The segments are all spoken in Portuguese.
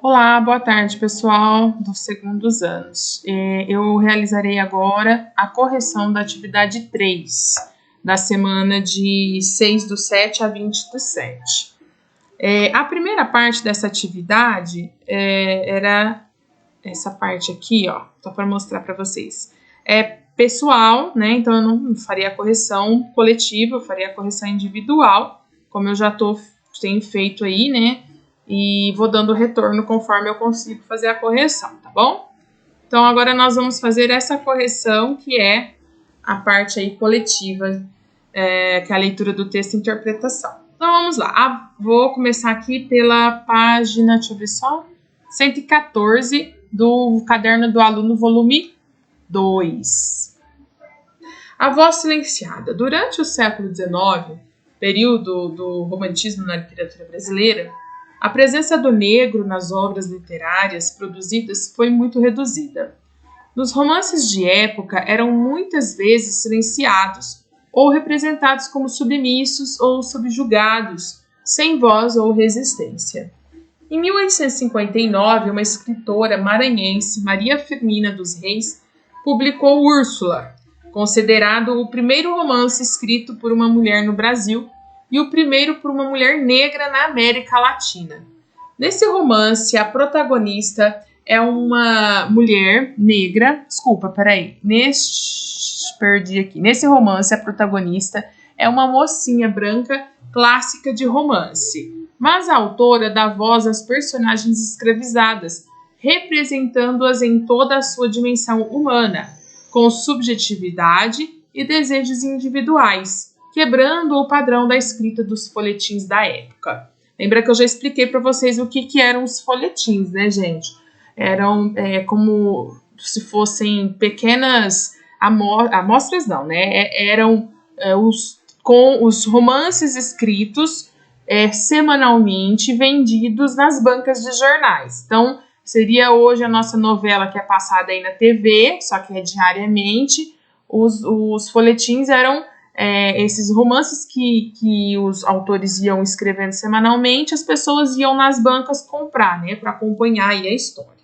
Olá, boa tarde, pessoal dos segundos anos. Eu realizarei agora a correção da atividade 3, da semana de 6/7 a 20/7. A primeira parte dessa atividade era essa parte aqui, ó, só para mostrar para vocês. É pessoal, né? Então eu não faria a correção coletiva, eu faria a correção individual, como eu já tenho feito aí, né? E vou dando retorno conforme eu consigo fazer a correção, tá bom? Então agora nós vamos fazer essa correção que é a parte aí coletiva, que é a leitura do texto e interpretação. Então vamos lá. Vou começar aqui pela página, deixa eu ver só, 114 do Caderno do Aluno, volume 2. A voz silenciada. Durante o século XIX, período do romantismo na literatura brasileira, a presença do negro nas obras literárias produzidas foi muito reduzida. Nos romances de época eram muitas vezes silenciados ou representados como submissos ou subjugados, sem voz ou resistência. Em 1859, uma escritora maranhense, Maria Firmina dos Reis, publicou Úrsula, considerado o primeiro romance escrito por uma mulher no Brasil e o primeiro por uma mulher negra na América Latina. Nesse romance, a protagonista é uma mulher negra. Perdi aqui. Nesse romance, a protagonista é uma mocinha branca clássica de romance, mas a autora dá voz às personagens escravizadas, representando-as em toda a sua dimensão humana, com subjetividade e desejos individuais, quebrando o padrão da escrita dos folhetins da época. Lembra que eu já expliquei para vocês o que eram os folhetins, né, gente? Eram como se fossem pequenas amostras, não, né? Eram com os romances escritos semanalmente vendidos nas bancas de jornais. Então, seria hoje a nossa novela que é passada aí na TV, só que é diariamente. Os folhetins eram esses romances que os autores iam escrevendo semanalmente, as pessoas iam nas bancas comprar, né, para acompanhar aí a história.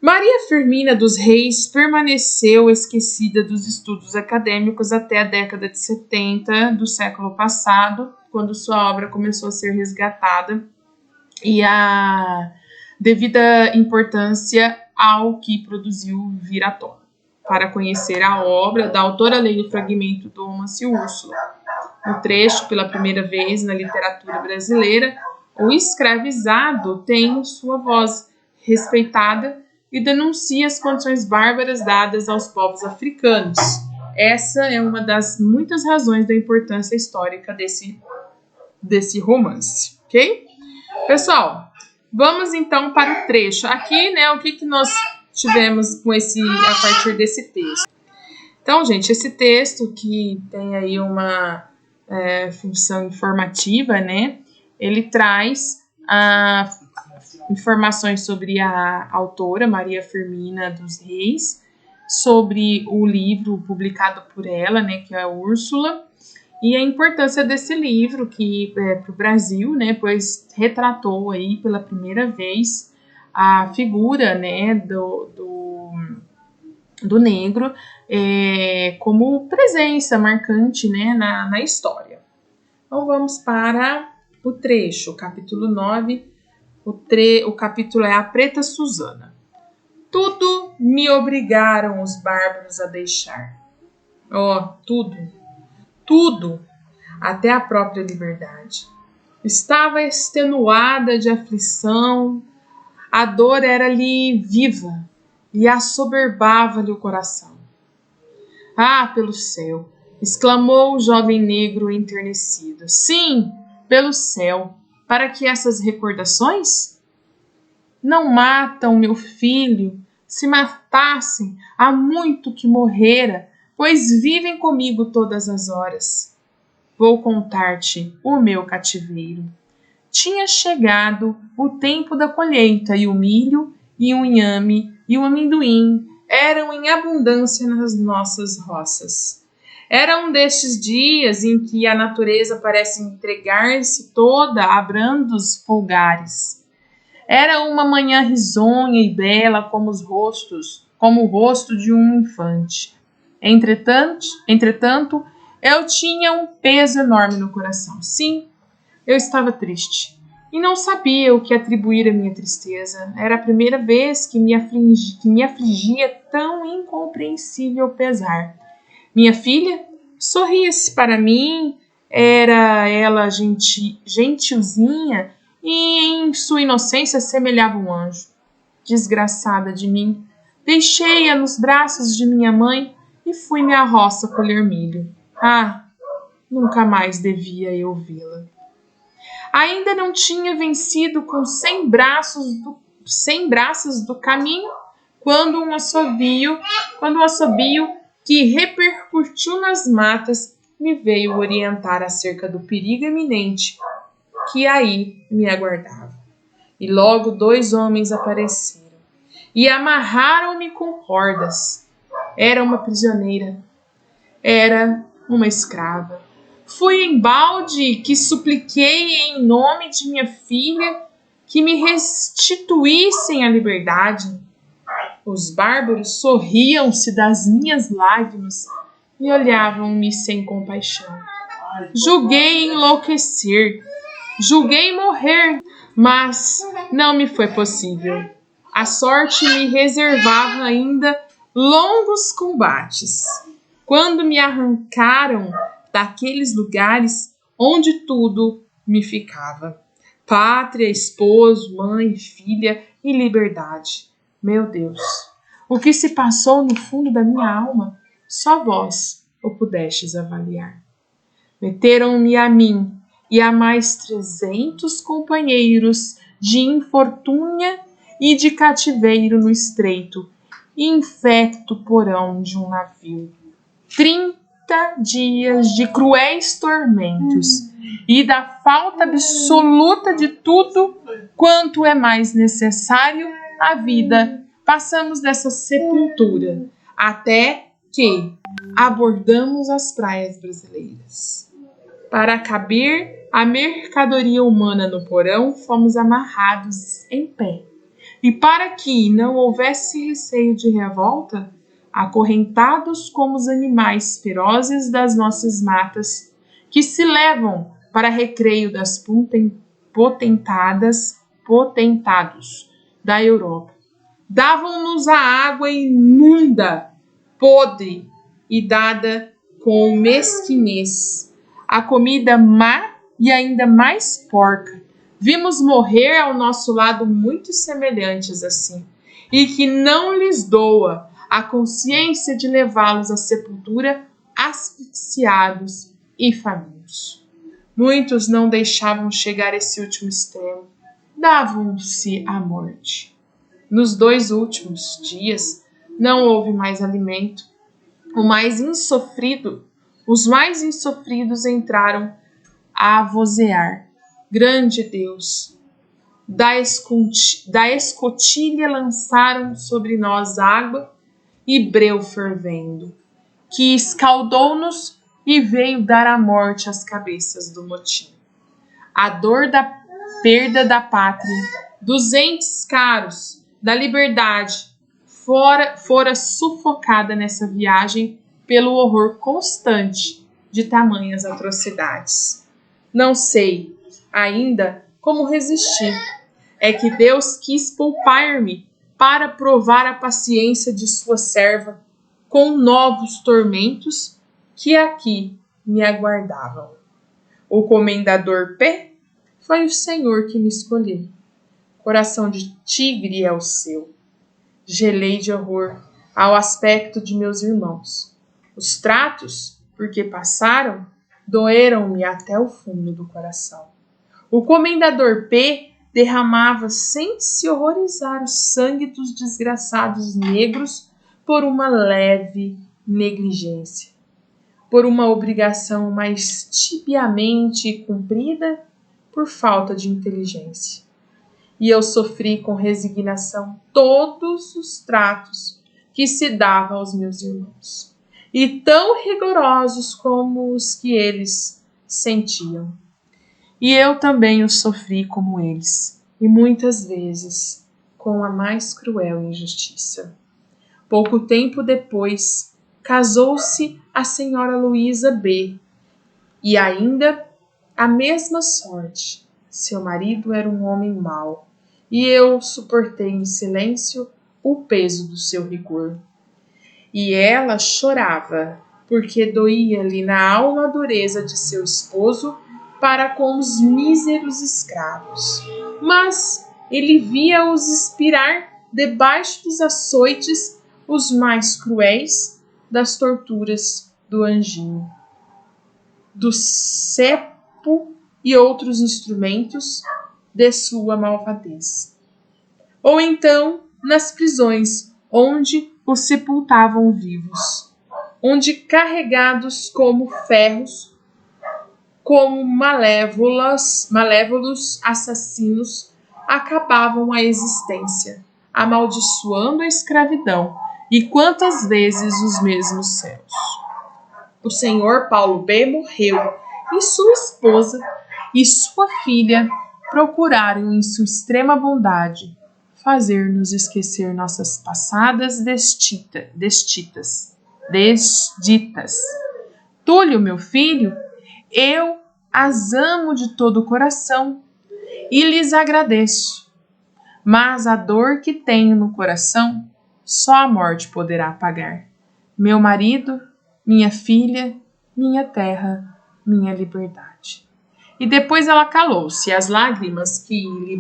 Maria Firmina dos Reis permaneceu esquecida dos estudos acadêmicos até a década de 70 do século passado, quando sua obra começou a ser resgatada e a devida importância ao que produziu vir à tona. Para conhecer a obra da autora, leia o fragmento do romance Úrsula. No trecho, pela primeira vez na literatura brasileira, o escravizado tem sua voz respeitada e denuncia as condições bárbaras dadas aos povos africanos. Essa é uma das muitas razões da importância histórica desse romance, ok? Pessoal, vamos então para o trecho. Aqui, né, o que nós tivemos a partir desse texto. Então, gente, esse texto que tem aí uma função informativa, né, ele traz informações sobre a autora, Maria Firmina dos Reis, sobre o livro publicado por ela, né, que é a Úrsula, e a importância desse livro que para o Brasil, né, pois retratou aí pela primeira vez a figura, né, do negro como presença marcante, né, na história. Então vamos para o trecho, o capítulo 9, o capítulo é A Preta Susana. Tudo me obrigaram os bárbaros a deixar. Tudo, até a própria liberdade. Estava extenuada de aflição, a dor era-lhe viva e assoberbava-lhe o coração. Ah, pelo céu! Exclamou o jovem negro enternecido. Sim, pelo céu! Para que essas recordações? Não matam meu filho. Se matassem, há muito que morrera, pois vivem comigo todas as horas. Vou contar-te o meu cativeiro. Tinha chegado o tempo da colheita e o milho, e o inhame, e o amendoim eram em abundância nas nossas roças. Era um destes dias em que a natureza parece entregar-se toda a brandos folgares. Era uma manhã risonha e bela como o rosto de um infante. Entretanto, eu tinha um peso enorme no coração. Sim, eu estava triste e não sabia o que atribuir à minha tristeza. Era a primeira vez que me afligia tão incompreensível pesar. Minha filha sorria-se para mim, era ela gentilzinha e em sua inocência semelhava um anjo. Desgraçada de mim, deixei-a nos braços de minha mãe e fui-me à roça colher milho. Ah, nunca mais devia eu vê-la. Ainda não tinha vencido com 100 braças do caminho, quando um assobio que repercutiu nas matas me veio orientar acerca do perigo iminente que aí me aguardava. E logo 2 homens apareceram e amarraram-me com cordas. Era uma prisioneira, era uma escrava. Fui embalde que supliquei em nome de minha filha que me restituíssem a liberdade. Os bárbaros sorriam-se das minhas lágrimas e olhavam-me sem compaixão. Julguei enlouquecer, julguei morrer, mas não me foi possível. A sorte me reservava ainda longos combates. Quando me arrancaram daqueles lugares onde tudo me ficava: pátria, esposo, mãe, filha e liberdade. Meu Deus, o que se passou no fundo da minha alma, só vós o pudestes avaliar. Meteram-me a mim e a mais 300 companheiros de infortúnia e de cativeiro no estreito e infecto porão de um navio. 30 dias de cruéis tormentos e da falta absoluta de tudo quanto é mais necessário à vida, passamos dessa sepultura até que abordamos as praias brasileiras. Para caber a mercadoria humana no porão, fomos amarrados em pé. E para que não houvesse receio de revolta, acorrentados como os animais ferozes das nossas matas, que se levam para recreio das potentados da Europa. Davam-nos a água imunda, podre e dada com mesquinhez, a comida má e ainda mais porca. Vimos morrer ao nosso lado muitos semelhantes assim, e que não lhes doa a consciência de levá-los à sepultura asfixiados e famintos. Muitos não deixavam chegar esse último extremo, davam-se à morte. Nos 2 últimos dias não houve mais alimento. Os mais insofridos entraram a vozear: grande Deus! Da escotilha lançaram sobre nós água e breu fervendo, que escaldou-nos e veio dar a morte às cabeças do motim. A dor da perda da pátria, dos entes caros, da liberdade, fora sufocada nessa viagem pelo horror constante de tamanhas atrocidades. Não sei ainda como resistir. É que Deus quis poupar-me para provar a paciência de sua serva com novos tormentos que aqui me aguardavam. O comendador P foi o Senhor que me escolheu. Coração de tigre é o seu. Gelei de horror ao aspecto de meus irmãos. Os tratos, porque passaram, doeram-me até o fundo do coração. O comendador P derramava sem se horrorizar o sangue dos desgraçados negros por uma leve negligência, por uma obrigação mais tibiamente cumprida, por falta de inteligência. E eu sofri com resignação todos os tratos que se dava aos meus irmãos, e tão rigorosos como os que eles sentiam. E eu também os sofri como eles, e muitas vezes com a mais cruel injustiça. Pouco tempo depois, casou-se a senhora Luísa B. E ainda a mesma sorte. Seu marido era um homem mau, e eu suportei em silêncio o peso do seu rigor. E ela chorava, porque doía-lhe na alma a dureza de seu esposo para com os míseros escravos. Mas ele via-os expirar debaixo dos açoites os mais cruéis das torturas do anjinho, do cepo e outros instrumentos de sua malvadez. Ou então nas prisões, onde os sepultavam vivos, onde carregados como ferros, como malévolos assassinos, acabavam a existência, amaldiçoando a escravidão, e quantas vezes os mesmos céus. O senhor Paulo B. morreu, e sua esposa e sua filha procuraram em sua extrema bondade fazer-nos esquecer nossas passadas desditas. Túlio, meu filho, eu as amo de todo o coração e lhes agradeço, mas a dor que tenho no coração só a morte poderá apagar. Meu marido, minha filha, minha terra, minha liberdade. E depois ela calou-se, e as lágrimas que lhe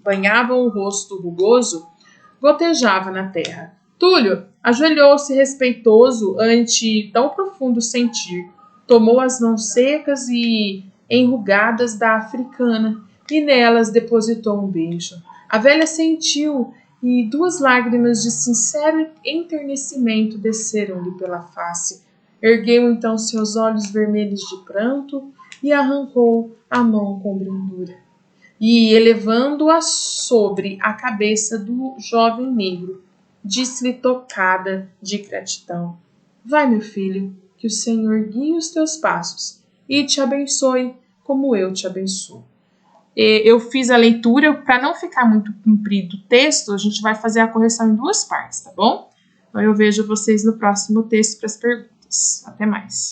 banhavam o rosto rugoso gotejavam na terra. Túlio ajoelhou-se respeitoso ante tão profundo sentir, tomou as mãos secas e enrugadas da africana e nelas depositou um beijo. A velha sentiu e 2 lágrimas de sincero enternecimento desceram-lhe pela face. Ergueu então seus olhos vermelhos de pranto e arrancou a mão com brandura. E, elevando-a sobre a cabeça do jovem negro, disse-lhe tocada de gratidão: vai, meu filho, que o Senhor guie os teus passos e te abençoe como eu te abençoo. Eu fiz a leitura, para não ficar muito comprido o texto, a gente vai fazer a correção em 2 partes, tá bom? Então eu vejo vocês no próximo texto para as perguntas. Até mais.